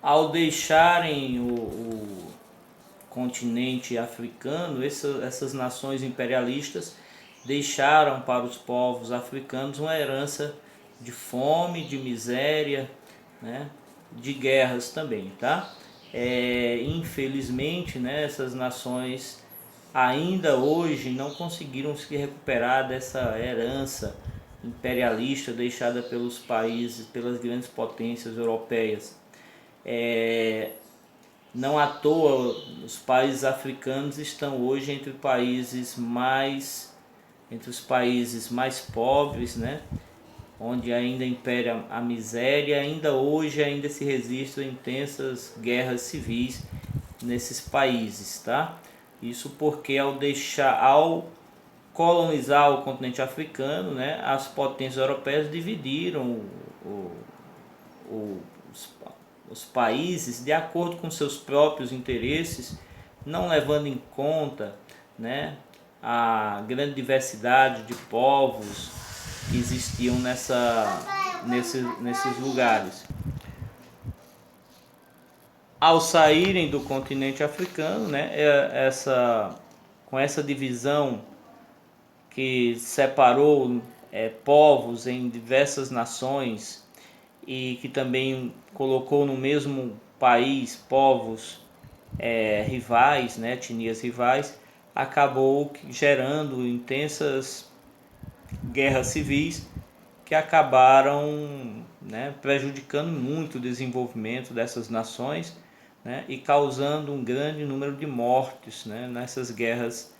ao deixarem o continente africano, essas nações imperialistas deixaram para os povos africanos uma herança de fome, de miséria, né, de guerras também, tá? Infelizmente, né, essas nações ainda hoje não conseguiram se recuperar dessa herança imperialista deixada pelos países, pelas grandes potências europeias. Não à toa os países africanos estão hoje entre os países mais pobres, né? Onde ainda impera a miséria, ainda hoje ainda se resistem intensas guerras civis nesses países, tá? Isso porque ao colonizar o continente africano, né, as potências europeias dividiram o, os, os países de acordo com seus próprios interesses, não levando em conta, né, a grande diversidade de povos que existiam nesses lugares. Ao saírem do continente africano, né, com essa divisão que separou povos em diversas nações e que também colocou no mesmo país povos rivais, né, etnias rivais, acabou gerando intensas guerras civis que acabaram, né, prejudicando muito o desenvolvimento dessas nações, né, e causando um grande número de mortes, né, nessas guerras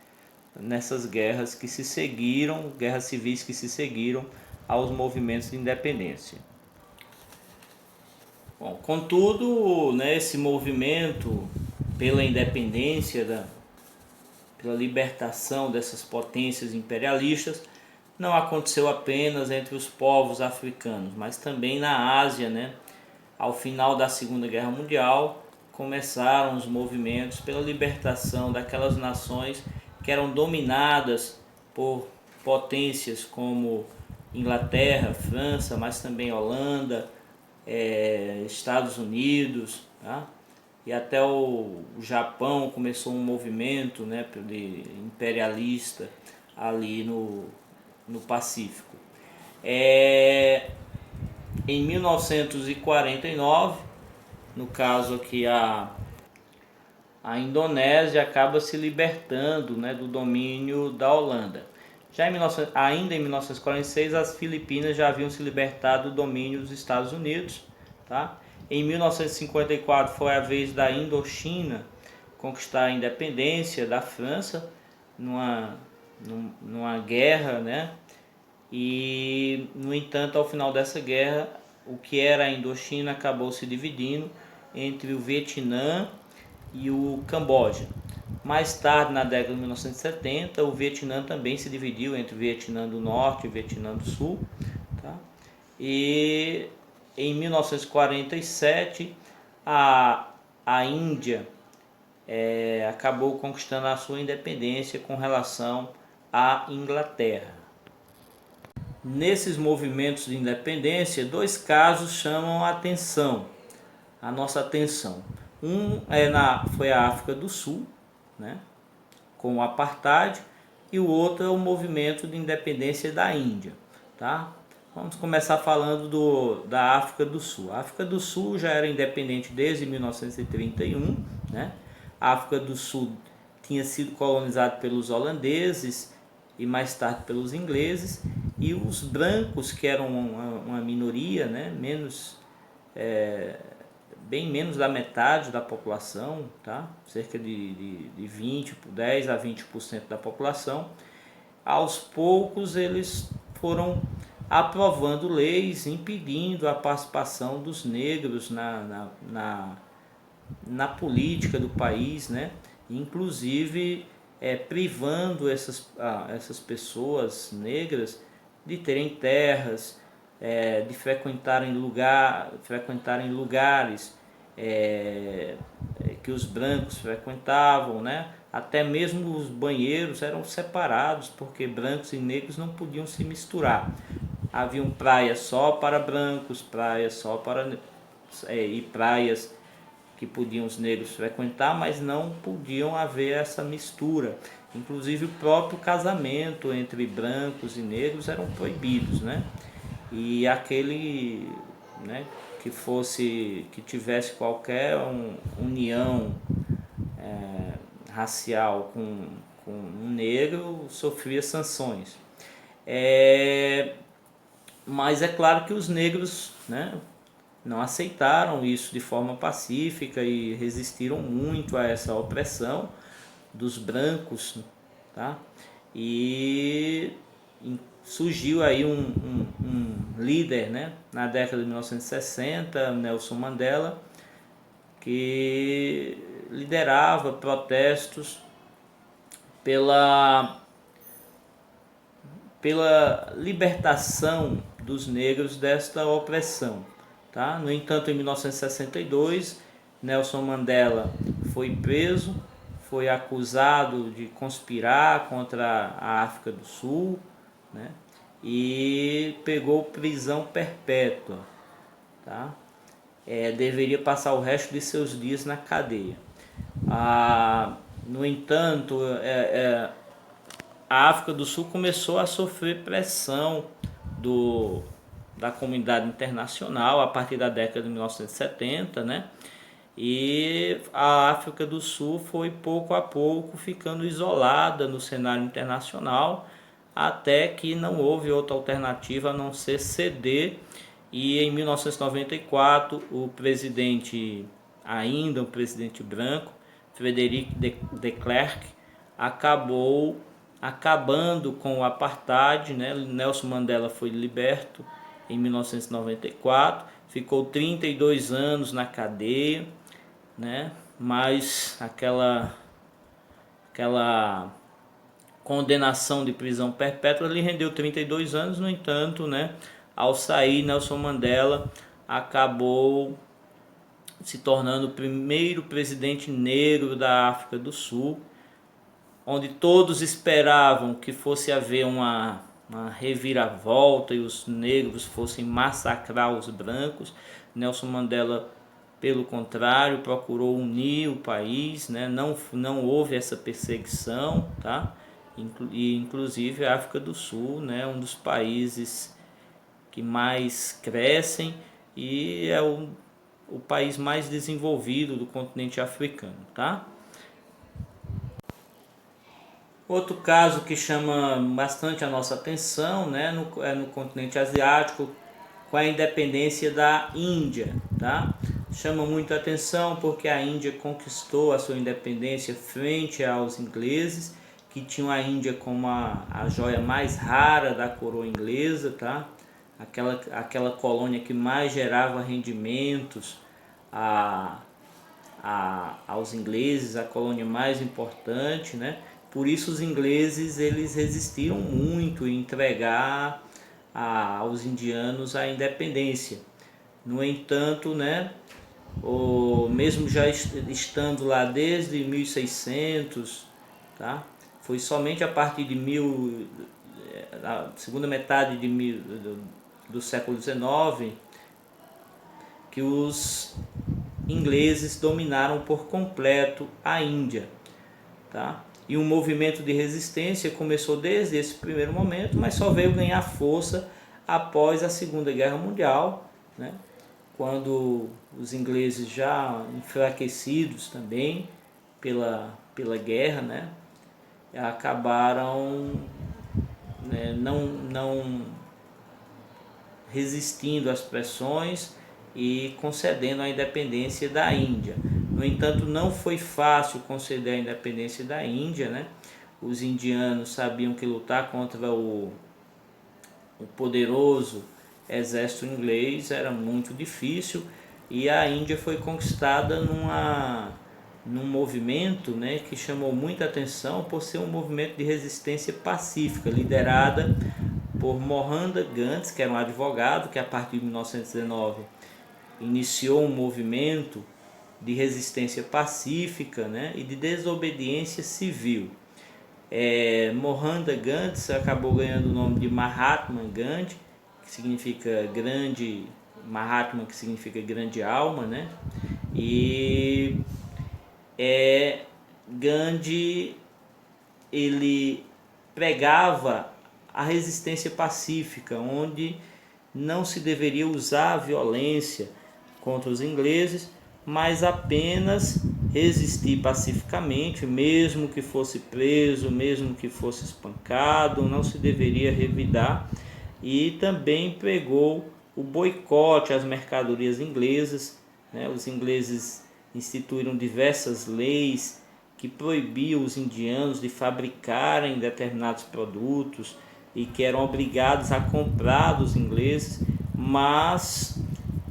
que se seguiram, guerras civis que se seguiram aos movimentos de independência. Bom, contudo, né, esse movimento pela independência, pela libertação dessas potências imperialistas, não aconteceu apenas entre os povos africanos, mas também na Ásia, né? Ao final da Segunda Guerra Mundial, começaram os movimentos pela libertação daquelas nações que eram dominadas por potências como Inglaterra, França, mas também Holanda, Estados Unidos, tá? E até o Japão começou um movimento, né, imperialista ali no Pacífico. Em 1949, no caso aqui a Indonésia acaba se libertando, né, do domínio da Holanda. Ainda em 1946, as Filipinas já haviam se libertado do domínio dos Estados Unidos, tá? Em 1954 foi a vez da Indochina conquistar a independência da França numa guerra, né? E, no entanto, ao final dessa guerra, o que era a Indochina acabou se dividindo entre o Vietnã e o Camboja. Mais tarde, na década de 1970, o Vietnã também se dividiu entre o Vietnã do Norte e o Vietnã do Sul, tá? E em 1947, a Índia acabou conquistando a sua independência com relação à Inglaterra. Nesses movimentos de independência, dois casos chamam a nossa atenção. Foi a África do Sul, né, com o apartheid, e o outro é o movimento de independência da Índia, tá? Vamos começar falando da África do Sul. A África do Sul já era independente desde 1931, né? A África do Sul tinha sido colonizada pelos holandeses e mais tarde pelos ingleses, e os brancos, que eram uma minoria, né, bem menos da metade da população, tá? Cerca de 10 a 20% da população, aos poucos eles foram aprovando leis impedindo a participação dos negros na política do país, né? Inclusive privando essas pessoas negras de terem terras, de frequentarem lugares que os brancos frequentavam, né? Até mesmo os banheiros eram separados, porque brancos e negros não podiam se misturar. Haviam praias só para brancos, praias só para e praias que podiam os negros frequentar, mas não podiam haver essa mistura. Inclusive o próprio casamento entre brancos e negros eram proibidos, né? E aquele, né, que tivesse qualquer união racial com um negro sofria sanções. Mas é claro que os negros, né, não aceitaram isso de forma pacífica e resistiram muito a essa opressão dos brancos, tá? E surgiu aí um líder, né, na década de 1960, Nelson Mandela, que liderava protestos pela libertação dos negros desta opressão, tá? No entanto, em 1962, Nelson Mandela foi preso, foi acusado de conspirar contra a África do Sul, né? E pegou prisão perpétua, tá? Deveria passar o resto de seus dias na cadeia. No entanto, a África do Sul começou a sofrer pressão da comunidade internacional a partir da década de 1970, né? E a África do Sul foi pouco a pouco ficando isolada no cenário internacional, até que não houve outra alternativa a não ser ceder. E em 1994 o presidente, ainda um presidente branco, Frederic de Klerk, acabando com o apartheid, né? Nelson Mandela foi liberto em 1994, ficou 32 anos na cadeia, né? Mas aquela condenação de prisão perpétua lhe rendeu 32 anos. No entanto, né, ao sair, Nelson Mandela acabou se tornando o primeiro presidente negro da África do Sul, onde todos esperavam que fosse haver uma reviravolta e os negros fossem massacrar os brancos. Nelson Mandela, pelo contrário, procurou unir o país, né? Não houve essa perseguição, tá? E inclusive a África do Sul, né, um dos países que mais crescem e é o país mais desenvolvido do continente africano, tá? Outro caso que chama bastante a nossa atenção, né, no continente asiático, com a independência da Índia, tá? Chama muito a atenção porque a Índia conquistou a sua independência frente aos ingleses, que tinham a Índia como a joia mais rara da coroa inglesa, tá? Aquela colônia que mais gerava rendimentos aos ingleses, a colônia mais importante, né? Por isso os ingleses eles resistiram muito em entregar aos indianos a independência. No entanto, né, mesmo já estando lá desde 1600, tá? Foi somente a partir de a segunda metade do século XIX que os ingleses dominaram por completo a Índia, tá? E um movimento de resistência começou desde esse primeiro momento, mas só veio ganhar força após a Segunda Guerra Mundial, né? Quando os ingleses já enfraquecidos também pela guerra, né, acabaram, né, não resistindo às pressões e concedendo a independência da Índia. No entanto, não foi fácil conceder a independência da Índia, né? Os indianos sabiam que lutar contra o poderoso exército inglês era muito difícil, e a Índia foi conquistada num movimento, né, que chamou muita atenção por ser um movimento de resistência pacífica, liderada por Mohandas Gandhi, que era um advogado que a partir de 1919 iniciou um movimento de resistência pacífica, né, e de desobediência civil. Mohandas Gandhi acabou ganhando o nome de Mahatma Gandhi, que significa grande, Mahatma, que significa grande alma, né? E Gandhi, ele pregava a resistência pacífica, onde não se deveria usar a violência contra os ingleses, mas apenas resistir pacificamente, mesmo que fosse preso, mesmo que fosse espancado, não se deveria revidar. E também pregou o boicote às mercadorias inglesas, né? Os ingleses instituíram diversas leis que proibiam os indianos de fabricarem determinados produtos e que eram obrigados a comprar dos ingleses, mas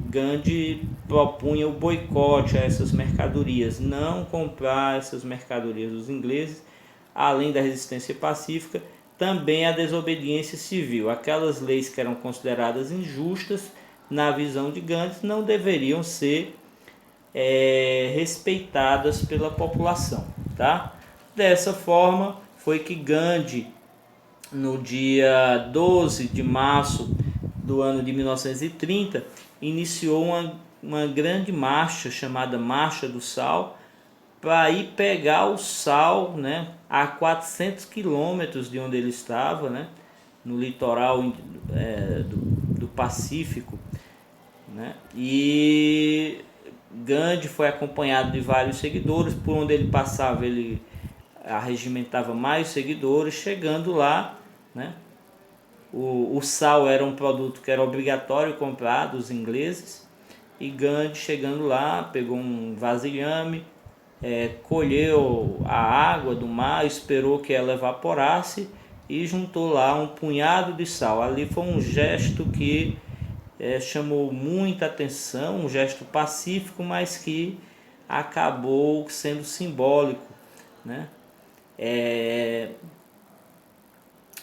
Gandhi propunha o boicote a essas mercadorias, não comprar essas mercadorias dos ingleses, além da resistência pacífica, também a desobediência civil. Aquelas leis que eram consideradas injustas, na visão de Gandhi, não deveriam ser respeitadas pela população, tá? Dessa forma foi que Gandhi, no dia 12 de março do ano de 1930, iniciou uma grande marcha chamada Marcha do Sal, para ir pegar o sal, né, a 400 quilômetros de onde ele estava, né, no litoral do Pacífico, né? E Gandhi foi acompanhado de vários seguidores. Por onde ele passava, ele arregimentava mais seguidores. Chegando lá, né, o sal era um produto que era obrigatório comprar dos ingleses, e Gandhi, chegando lá, pegou um vasilhame, colheu a água do mar, esperou que ela evaporasse e juntou lá um punhado de sal. Ali foi um gesto que chamou muita atenção, um gesto pacífico, mas que acabou sendo simbólico, né?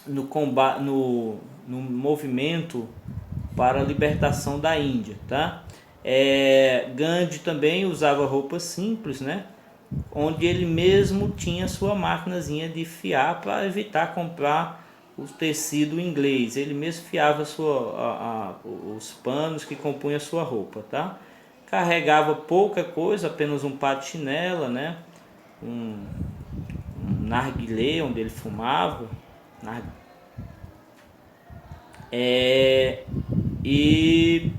No movimento para a libertação da Índia, tá? Gandhi também usava roupas simples, né? Onde ele mesmo tinha sua maquinazinha de fiar para evitar comprar o tecido inglês. Ele mesmo fiava os panos que compunham a sua roupa, tá? Carregava pouca coisa, apenas um par de chinela, né? Um narguilé onde ele fumava, e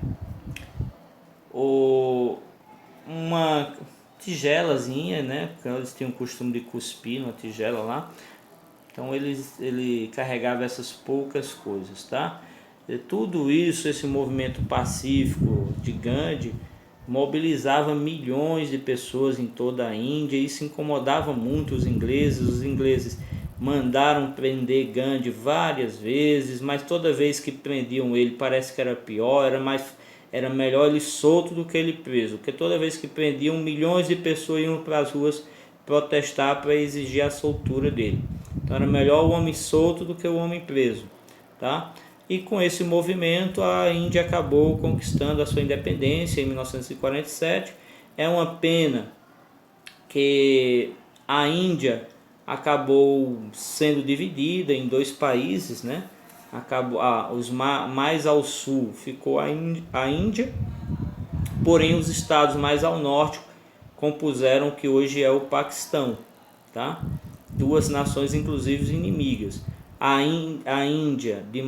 uma tigelazinha, né? Porque eles tinham o costume de cuspir numa tigela lá. Então ele carregava essas poucas coisas, tá? E tudo isso, esse movimento pacífico de Gandhi, mobilizava milhões de pessoas em toda a Índia. E isso incomodava muito os ingleses. Os ingleses mandaram prender Gandhi várias vezes, mas toda vez que prendiam ele, parece que era pior, era melhor ele solto do que ele preso, porque toda vez que prendiam, milhões de pessoas iam para as ruas protestar para exigir a soltura dele. Então era melhor o homem solto do que o homem preso, tá? E com esse movimento a Índia acabou conquistando a sua independência em 1947. É uma pena que a Índia acabou sendo dividida em dois países, né? Os mais ao sul ficou a Índia, porém os estados mais ao norte compuseram o que hoje é o Paquistão, tá? Duas nações inclusive inimigas. A Índia de